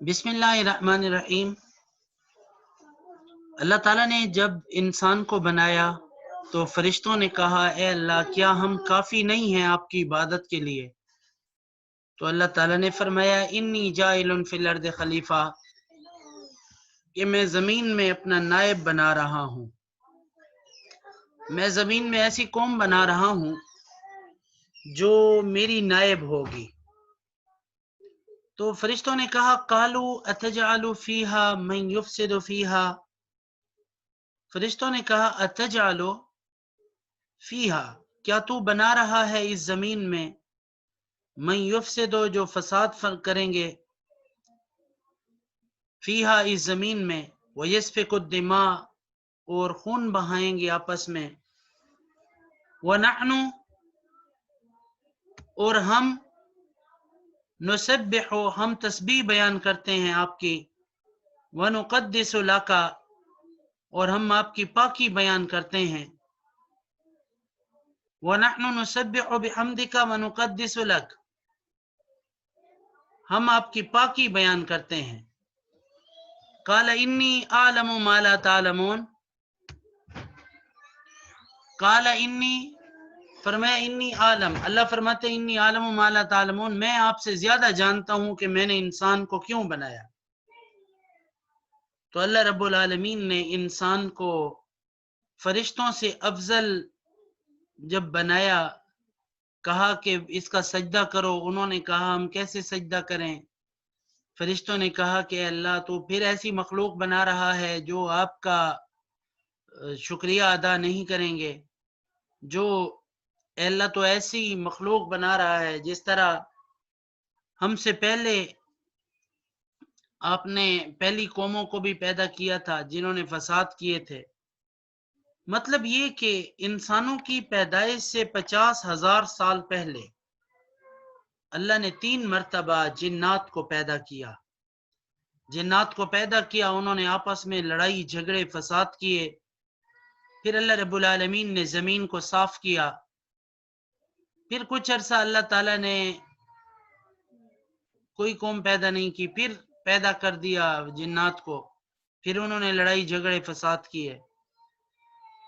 بسم اللہ الرحمن الرحیم۔ اللہ تعالیٰ نے جب انسان کو بنایا تو فرشتوں نے کہا، اے اللہ، کیا ہم کافی نہیں ہیں آپ کی عبادت کے لیے؟ تو اللہ تعالیٰ نے فرمایا، انی جاعل فی الارض خلیفہ، کہ میں زمین میں اپنا نائب بنا رہا ہوں، میں زمین میں ایسی قوم بنا رہا ہوں جو میری نائب ہوگی۔ تو فرشتوں نے کہا، قالوا اتجعل فیہا من یفسد فیہا، فرشتوں نے کہا اتجعل فیہا، کیا تو بنا رہا ہے اس زمین میں، من یفسد، جو فساد کریں گے، فیہا، اس زمین میں، ویسفک الدماء، اور خون بہائیں گے آپس میں، ونحن، اور ہم، نسبح، ہم تسبیح بیان کرتے ہیں آپ کی، ونقدس لک، اور ہم آپ کی پاکی بیان کرتے ہیں، ونحن نسبح بحمدک ونقدس لک، ہم آپ کی پاکی بیان کرتے ہیں۔ قال انی اعلم ما لا تعلمون، قال انی، فرمایا انی عالم، اللہ فرماتے ہیں انی عالم ما لا تعلمون، میں آپ سے زیادہ جانتا ہوں کہ میں نے انسان کو کیوں بنایا۔ تو اللہ رب العالمین نے انسان کو فرشتوں سے افضل جب بنایا، کہا کہ اس کا سجدہ کرو، انہوں نے کہا ہم کیسے سجدہ کریں؟ فرشتوں نے کہا کہ اللہ، تو پھر ایسی مخلوق بنا رہا ہے جو آپ کا شکریہ ادا نہیں کریں گے، جو، اے اللہ، تو ایسی مخلوق بنا رہا ہے جس طرح ہم سے پہلے آپ نے پہلی قوموں کو بھی پیدا کیا تھا جنہوں نے فساد کیے تھے۔ مطلب یہ کہ انسانوں کی پیدائش سے 50,000 سال پہلے اللہ نے 3 مرتبہ جنات کو پیدا کیا، جنات کو پیدا کیا، انہوں نے آپس میں لڑائی جھگڑے فساد کیے، پھر اللہ رب العالمین نے زمین کو صاف کیا، پھر کچھ عرصہ اللہ تعالیٰ نے کوئی قوم پیدا نہیں کی، پھر پیدا کر دیا جنات کو، پھر انہوں نے لڑائی جھگڑے فساد کیے،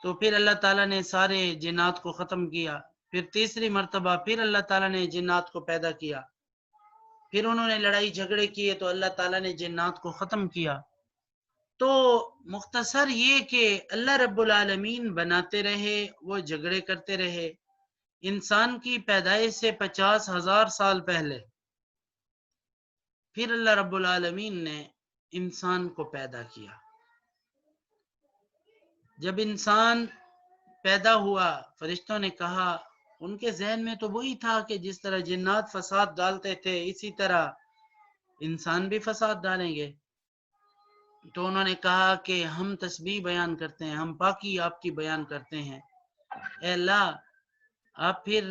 تو پھر اللہ تعالیٰ نے سارے جنات کو ختم کیا، پھر تیسری مرتبہ پھر اللہ تعالیٰ نے جنات کو پیدا کیا، پھر انہوں نے لڑائی جھگڑے کیے تو اللہ تعالیٰ نے جنات کو ختم کیا۔ تو مختصر یہ کہ اللہ رب العالمین بناتے رہے، وہ جھگڑے کرتے رہے، انسان کی پیدائش سے 50,000 سال پہلے پھر اللہ رب العالمین نے انسان کو پیدا کیا۔ جب انسان پیدا ہوا، فرشتوں نے کہا، ان کے ذہن میں تو وہی تھا کہ جس طرح جنات فساد ڈالتے تھے اسی طرح انسان بھی فساد ڈالیں گے۔ تو انہوں نے کہا کہ ہم تسبیح بیان کرتے ہیں، ہم پاکی آپ کی بیان کرتے ہیں، اے اللہ، آپ پھر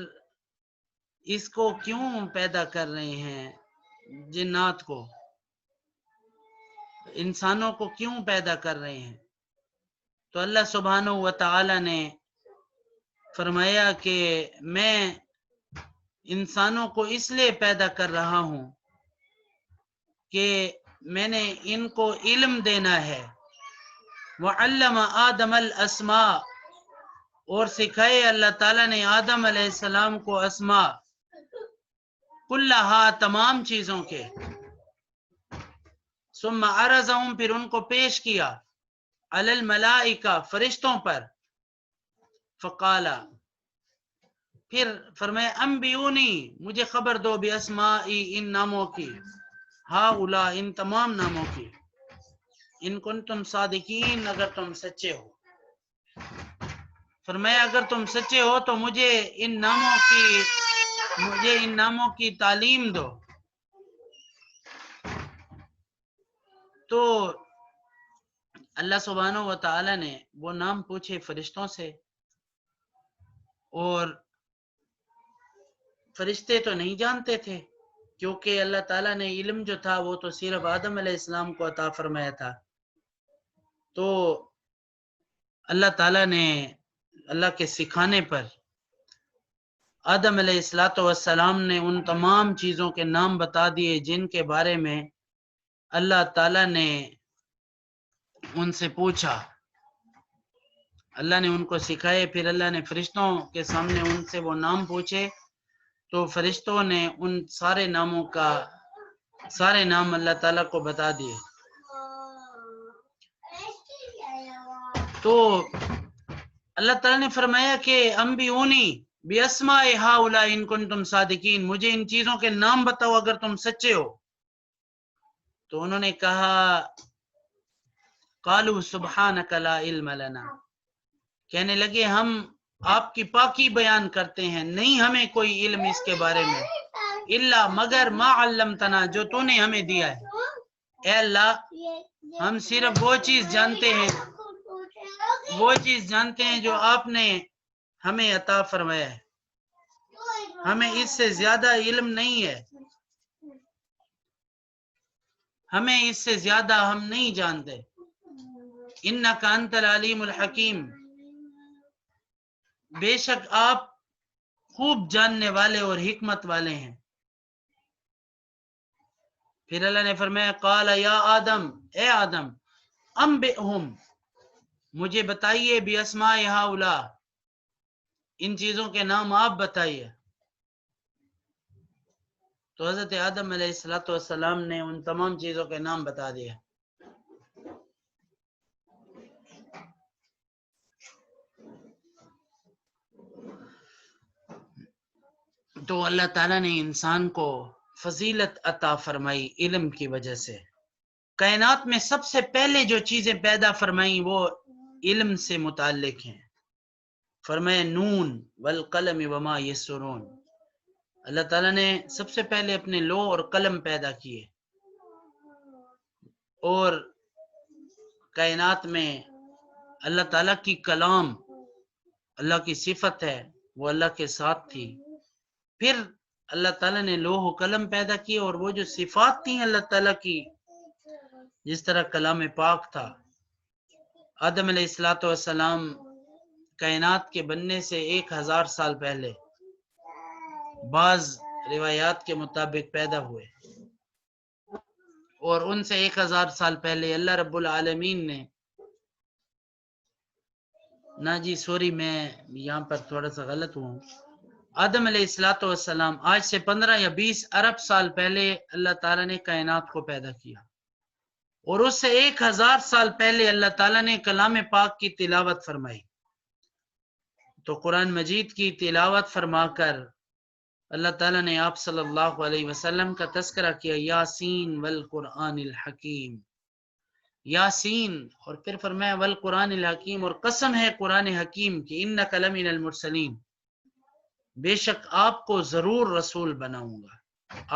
اس کو کیوں پیدا کر رہے ہیں، جنات کو، انسانوں کو کیوں پیدا کر رہے ہیں؟ تو اللہ سبحانہ و تعالی نے فرمایا کہ میں انسانوں کو اس لیے پیدا کر رہا ہوں کہ میں نے ان کو علم دینا ہے، وعلم آدم الاسماء، اور سکھائے اللہ تعالیٰ نے آدم علیہ السلام کو اسماء کلہا، تمام چیزوں کے، ثم عرضہم، پھر ان کو پیش کیا، علی الملائکہ، فرشتوں پر، فقالا، پھر فرمایا، انبیونی، مجھے خبر دو، باسمائی، ان ناموں کی، ہاؤلا، ان تمام ناموں کی، ان کنتم صادقین، اگر تم سچے ہو، فرمایا اگر تم سچے ہو تو مجھے ان ناموں کی تعلیم دو۔ تو اللہ سبحانہ و تعالی نے وہ نام پوچھے فرشتوں سے، اور فرشتے تو نہیں جانتے تھے، کیونکہ اللہ تعالیٰ نے علم جو تھا وہ تو صرف آدم علیہ السلام کو عطا فرمایا تھا۔ تو اللہ تعالیٰ نے اللہ کے سکھانے پر آدم علیہ السلام نے ان تمام چیزوں کے نام بتا دیے جن کے بارے میں اللہ تعالیٰ نے ان سے پوچھا، اللہ نے ان کو سکھائے، پھر اللہ نے فرشتوں کے سامنے ان سے وہ نام پوچھے، تو فرشتوں نے ان سارے نام اللہ تعالیٰ کو بتا دیے۔ تو اللہ تعالیٰ نے فرمایا کہ انبئونی باسماء ہؤلاء ان کنتم صادقین، مجھے ان چیزوں کے نام بتاؤ اگر تم سچے ہو۔ تو انہوں نے کہا قالوا سبحانک لا علم لنا، کہنے لگے ہم آپ کی پاکی بیان کرتے ہیں، نہیں ہمیں کوئی علم اس کے بارے میں، الا مگر ما علمتنا، جو تو نے ہمیں دیا ہے۔ اے اللہ ہم صرف وہ چیز جانتے ہیں جو آپ نے ہمیں عطا فرمایا ہے، ہمیں اس سے زیادہ علم نہیں ہے، ہمیں اس سے زیادہ ہم نہیں جانتے۔ انک انت العلیم الحکیم، بے شک آپ خوب جاننے والے اور حکمت والے ہیں۔ پھر اللہ نے فرمایا قال یا آدم، اے آدم، انبئہم، مجھے بتائیے باسماء ہؤلاء، ان چیزوں کے نام آپ بتائیے۔ تو حضرت آدم علیہ السلام نے ان تمام چیزوں کے نام بتا دیے۔ تو اللہ تعالیٰ نے انسان کو فضیلت عطا فرمائی علم کی وجہ سے۔ کائنات میں سب سے پہلے جو چیزیں پیدا فرمائیں وہ علم سے متعلق ہیں۔ فرمائے نون والقلم وما یسرون، اللہ تعالیٰ نے سب سے پہلے اپنے لوح اور قلم پیدا کیے، اور کائنات میں اللہ تعالیٰ کی کلام، اللہ کی صفت ہے، وہ اللہ کے ساتھ تھی۔ پھر اللہ تعالیٰ نے لوح و قلم پیدا کیے، اور وہ جو صفات تھیں اللہ تعالیٰ کی، جس طرح کلام پاک تھا۔ آدم علیہ السلام کائنات کے بننے سے 1000 سال پہلے بعض روایات کے مطابق پیدا ہوئے، اور ان سے 1000 سال پہلے اللہ رب العالمین نے میں یہاں پر تھوڑا سا غلط ہوں، آدم علیہ السلام آج سے 15 یا 20 ارب سال پہلے اللہ تعالیٰ نے کائنات کو پیدا کیا، اور اس سے 1000 سال پہلے اللہ تعالیٰ نے کلام پاک کی تلاوت فرمائی۔ تو قرآن مجید کی تلاوت فرما کر اللہ تعالیٰ نے آپ صلی اللہ علیہ وسلم کا تذکرہ کیا، یاسین والقرآن الحکیم، یاسین، اور پھر فرمایا والقرآن الحکیم، اور قسم ہے قرآن حکیم کی، انک لمن المرسلین، بے شک آپ کو ضرور رسول بناؤں گا،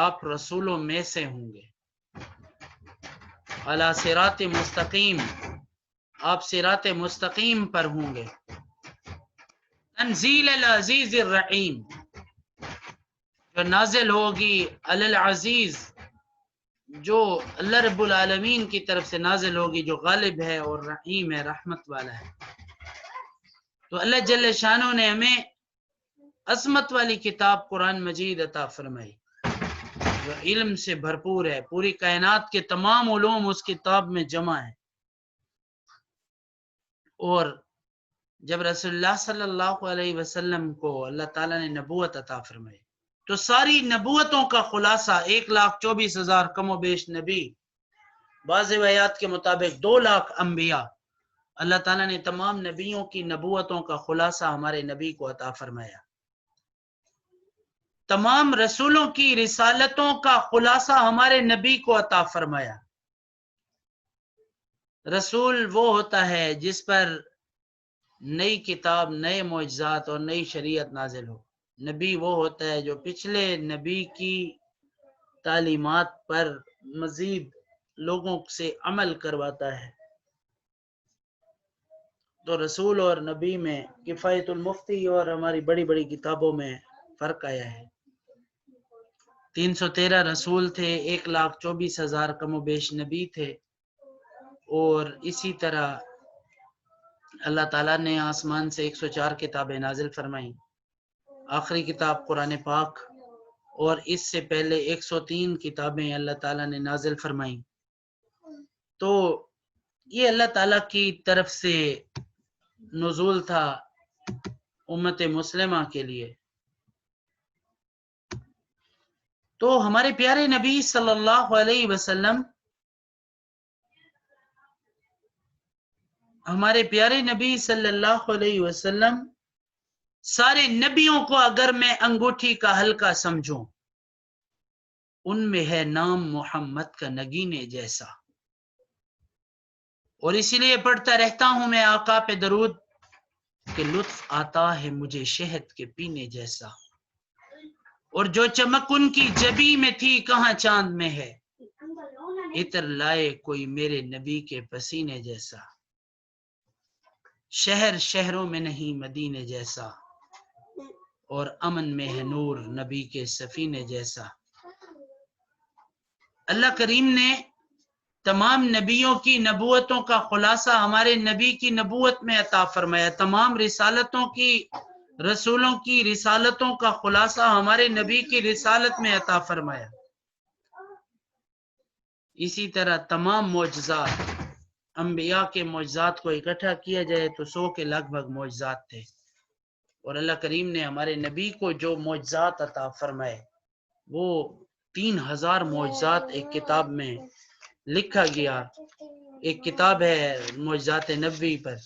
آپ رسولوں میں سے ہوں گے، علی صراط مستقیم، آپ صراط مستقیم پر ہوں گے، تنزیل العزیز الرحیم، جو نازل ہوگی علی العزیز، جو اللہ رب العالمین کی طرف سے نازل ہوگی، جو غالب ہے اور رحیم ہے، رحمت والا ہے۔ تو اللہ جل شانہ نے ہمیں عظمت والی کتاب قرآن مجید عطا فرمائی، جو علم سے بھرپور ہے، پوری کائنات کے تمام علوم اس کتاب میں جمع ہے۔ اور جب رسول اللہ صلی اللہ علیہ وسلم کو اللہ تعالیٰ نے نبوت عطا فرمائی، تو ساری نبوتوں کا خلاصہ 1,24,000 کم و بیش نبی، بعض روایات کے مطابق 2,00,000 انبیاء، اللہ تعالیٰ نے تمام نبیوں کی نبوتوں کا خلاصہ ہمارے نبی کو عطا فرمایا۔ تمام رسولوں کی رسالتوں کا خلاصہ ہمارے نبی کو عطا فرمایا۔ رسول وہ ہوتا ہے جس پر نئی کتاب، نئے معجزات اور نئی شریعت نازل ہو۔ نبی وہ ہوتا ہے جو پچھلے نبی کی تعلیمات پر مزید لوگوں سے عمل کرواتا ہے۔ تو رسول اور نبی میں کفایت المفتی اور ہماری بڑی بڑی کتابوں میں فرق آیا ہے۔ 313 رسول تھے، 1,24,000 کم و بیش نبی تھے، اور اسی طرح اللہ تعالیٰ نے آسمان سے 104 کتابیں نازل فرمائیں، آخری کتاب قرآن پاک، اور اس سے پہلے 103 کتابیں اللہ تعالیٰ نے نازل فرمائیں۔ تو یہ اللہ تعالیٰ کی طرف سے نزول تھا امت مسلمہ کے لیے. تو ہمارے پیارے نبی صلی اللہ علیہ وسلم سارے نبیوں کو اگر میں انگوٹھی کا حلقہ سمجھوں، ان میں ہے نام محمد کا نگینے جیسا. اور اسی لیے پڑھتا رہتا ہوں میں آقا پہ درود کہ لطف آتا ہے مجھے شہد کے پینے جیسا. اور جو چمک ان کی جبی میں تھی کہاں چاند میں ہے، عطر لائے کوئی میرے نبی کے پسینے جیسا. شہر شہروں میں نہیں مدینے جیسا، اور امن میں ہے نور نبی کے سفینے جیسا. اللہ کریم نے تمام نبیوں کی نبوتوں کا خلاصہ ہمارے نبی کی نبوت میں عطا فرمایا. تمام رسولوں کی رسالتوں کا خلاصہ ہمارے نبی کی رسالت میں عطا فرمایا. اسی طرح تمام معجزات، انبیاء کے معجزات کو اکٹھا کیا جائے تو 100 کے لگ بھگ معجزات تھے. اور اللہ کریم نے ہمارے نبی کو جو معجزات عطا فرمائے وہ 3000 معجزات ایک کتاب میں لکھا گیا. ایک کتاب ہے معجزات نبوی پر،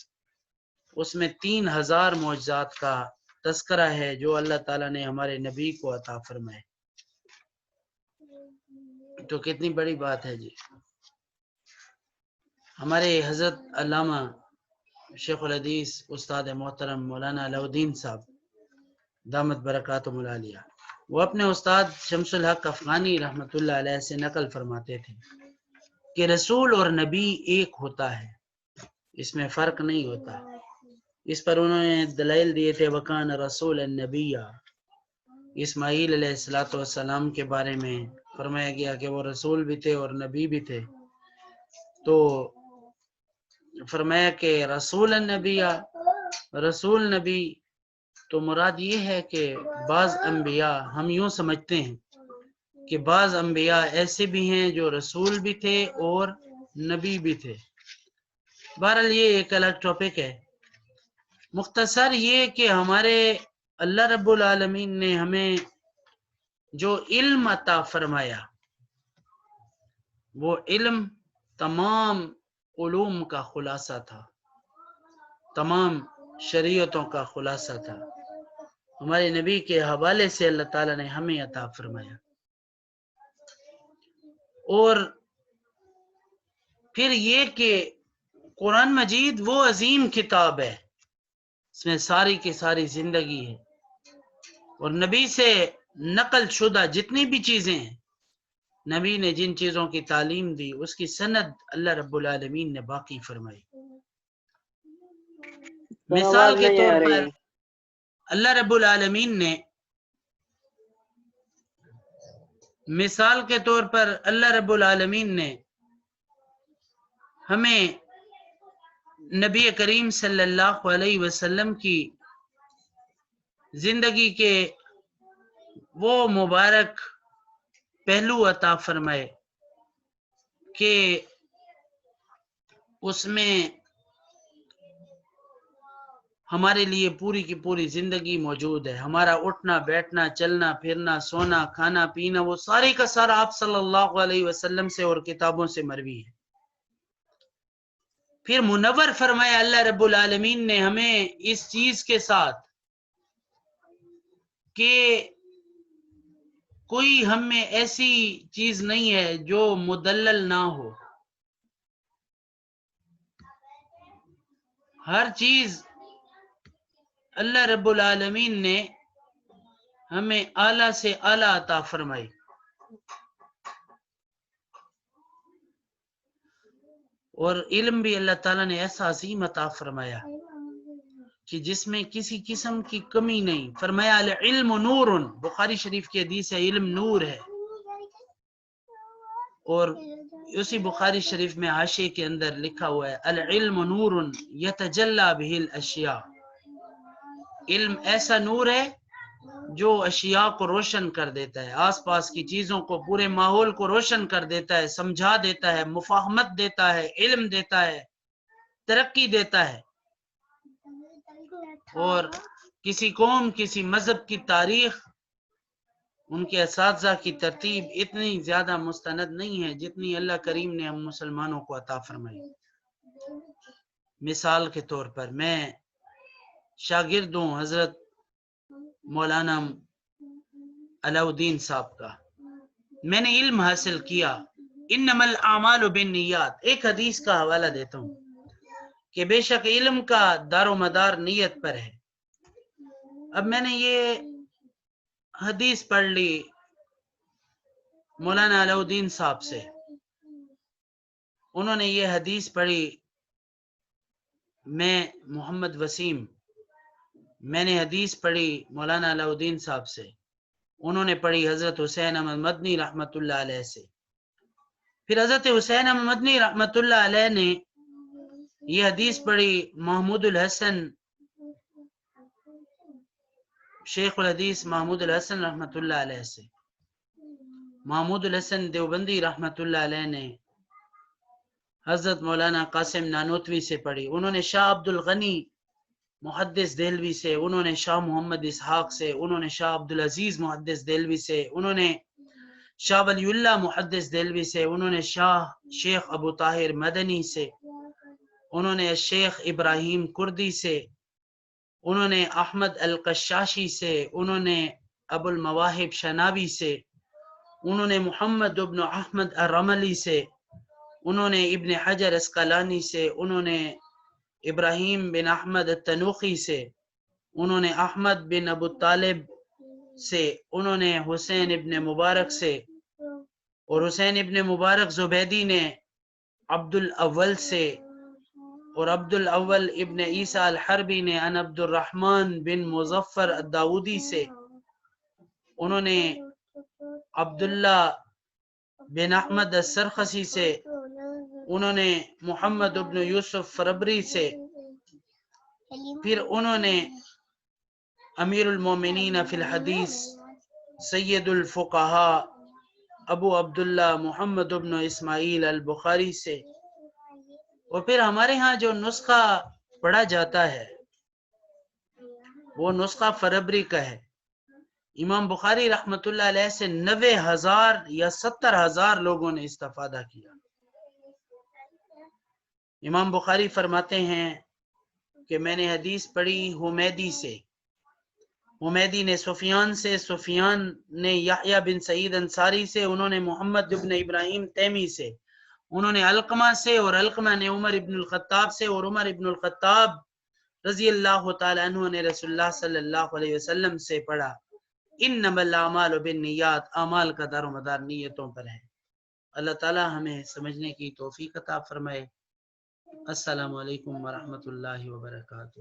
اس میں 3000 معجزات کا تذکرہ ہے جو اللہ تعالیٰ نے ہمارے نبی کو عطا فرمائے. تو کتنی بڑی بات ہے جی. ہمارے حضرت علامہ شیخ الحدیث استاد محترم مولانا علاؤالدین صاحب دامت برکاتہم العالیہ، وہ اپنے استاد شمس الحق افغانی رحمۃ اللہ علیہ سے نقل فرماتے تھے کہ رسول اور نبی ایک ہوتا ہے، اس میں فرق نہیں ہوتا. اس پر انہوں نے دلائل دیے تھے. وکان رسول النبی، اسماعیل علیہ السلام کے بارے میں فرمایا گیا کہ وہ رسول بھی تھے اور نبی بھی تھے. تو فرمایا کہ رسول النبی، رسول نبی، تو مراد یہ ہے کہ بعض انبیاء ہم یوں سمجھتے ہیں کہ بعض انبیاء ایسے بھی ہیں جو رسول بھی تھے اور نبی بھی تھے. بہرحال یہ ایک الگ ٹاپک ہے. مختصر یہ کہ ہمارے اللہ رب العالمین نے ہمیں جو علم عطا فرمایا وہ علم تمام علوم کا خلاصہ تھا، تمام شریعتوں کا خلاصہ تھا. ہمارے نبی کے حوالے سے اللہ تعالیٰ نے ہمیں عطا فرمایا. اور پھر یہ کہ قرآن مجید وہ عظیم کتاب ہے، اس میں ساری کی ساری زندگی ہے. اور نبی سے نقل شدہ جتنی بھی چیزیں ہیں، نبی نے جن چیزوں کی تعلیم دی اس کی سند اللہ رب العالمین نے باقی فرمائی. مثال کے طور پر اللہ رب العالمین نے ہمیں نبی کریم صلی اللہ علیہ وسلم کی زندگی کے وہ مبارک پہلو عطا فرمائے کہ اس میں ہمارے لیے پوری کی پوری زندگی موجود ہے. ہمارا اٹھنا بیٹھنا چلنا پھرنا سونا کھانا پینا وہ سارے کا سارا آپ صلی اللہ علیہ وسلم سے اور کتابوں سے مروی ہے. پھر منور فرمایا اللہ رب العالمین نے ہمیں اس چیز کے ساتھ کہ کوئی ہم میں ایسی چیز نہیں ہے جو مدلل نہ ہو. ہر چیز اللہ رب العالمین نے ہمیں اعلیٰ سے اعلیٰ عطا فرمائی. اور علم بھی اللہ تعالیٰ نے ایسا عظیم عطا فرمایا کہ جس میں کسی قسم کی کمی نہیں. فرمایا العلم نور، بخاری شریف کی حدیث ہے علم نور ہے. اور اسی بخاری شریف میں حاشیے کے اندر لکھا ہوا ہے العلم نور یتجلی بہ الاشیاء، علم ایسا نور ہے جو اشیاء کو روشن کر دیتا ہے، آس پاس کی چیزوں کو، پورے ماحول کو روشن کر دیتا ہے، سمجھا دیتا ہے، مفاہمت دیتا ہے، علم دیتا ہے، ترقی دیتا ہے. اور کسی قوم، کسی مذہب کی تاریخ، ان کے اساتذہ کی ترتیب اتنی زیادہ مستند نہیں ہے جتنی اللہ کریم نے ہم مسلمانوں کو عطا فرمائی. مثال کے طور پر میں شاگرد ہوں حضرت مولانا علاؤالدین صاحب کا. میں نے علم حاصل کیا انما الاعمال بالنیات. ایک حدیث کا حوالہ دیتا ہوں کہ بے شک علم کا دار و مدار نیت پر ہے. اب میں نے یہ حدیث پڑھ لی مولانا علاؤالدین صاحب سے، انہوں نے یہ حدیث پڑھی. میں محمد وسیم، میں نے حدیث پڑھی مولانا علاؤالدین صاحب سے، انہوں نے پڑھی حضرت حسین احمد مدنی رحمۃ اللہ علیہ سے. پھر حضرت حسین احمد مدنی رحمۃ اللہ علیہ نے یہ حدیث پڑھی محمود الحسن، شیخ الحدیث محمود الحسن رحمۃ اللہ علیہ سے. محمود الحسن دیوبندی رحمۃ اللہ علیہ نے حضرت مولانا قاسم نانوتوی سے پڑھی. انہوں نے شاہ عبد الغنی محدث دہلوی سے، انہوں نے شاہ محمد اسحاق سے، انہوں نے شاہ عبدالعزیز محدث دہلوی سے، انہوں نے شاہ ولی اللہ محدث دہلوی سے، انہوں نے شیخ ابو طاہر مدنی سے، انہوں نے شیخ ابراہیم کردی سے، انہوں نے احمد القشاشی سے، انہوں نے ابو المواہب شنابی سے، انہوں نے محمد ابن احمد الرملی سے، انہوں نے ابن حجر اسقلانی سے، انہوں نے ابراہیم بن احمد التنوخی سے، انہوں نے احمد بن ابو طالب سے، انہوں نے حسین ابن مبارک سے، اور حسین ابن مبارک زبیدی نے عبد الاول سے، اور عبد الاول ابن عیسیٰ الحربی نے ان عبد الرحمن بن مظفر الداودی سے، انہوں نے عبداللہ بن احمد السرخسی سے، انہوں نے محمد ابن یوسف فربری سے، پھر انہوں نے امیر المومنین فی الحدیث سید الفقہاء ابو عبداللہ محمد ابن اسماعیل البخاری سے. اور پھر ہمارے ہاں جو نسخہ پڑھا جاتا ہے وہ نسخہ فربری کا ہے. امام بخاری رحمۃ اللہ علیہ سے 90,000 یا 70,000 لوگوں نے استفادہ کیا. امام بخاری فرماتے ہیں کہ میں نے حدیث پڑھی حمیدی سے، حمیدی نے سفیان سے، سفیان نے یحییٰ بن سعید انصاری سے، انہوں نے محمد ابن ابراہیم تیمی سے، انہوں نے علقمہ سے، اور علقمہ نے عمر ابن الخطاب سے، اور عمر ابن الخطاب رضی اللہ تعالیٰ عنہ نے رسول اللہ صلی اللہ علیہ وسلم سے پڑھا انما الاعمال بالنیات. اعمال کا دار و مدار نیتوں پر ہے. اللہ تعالیٰ ہمیں سمجھنے کی توفیق عطا فرمائے. السلام علیکم ورحمۃ اللہ وبرکاتہ.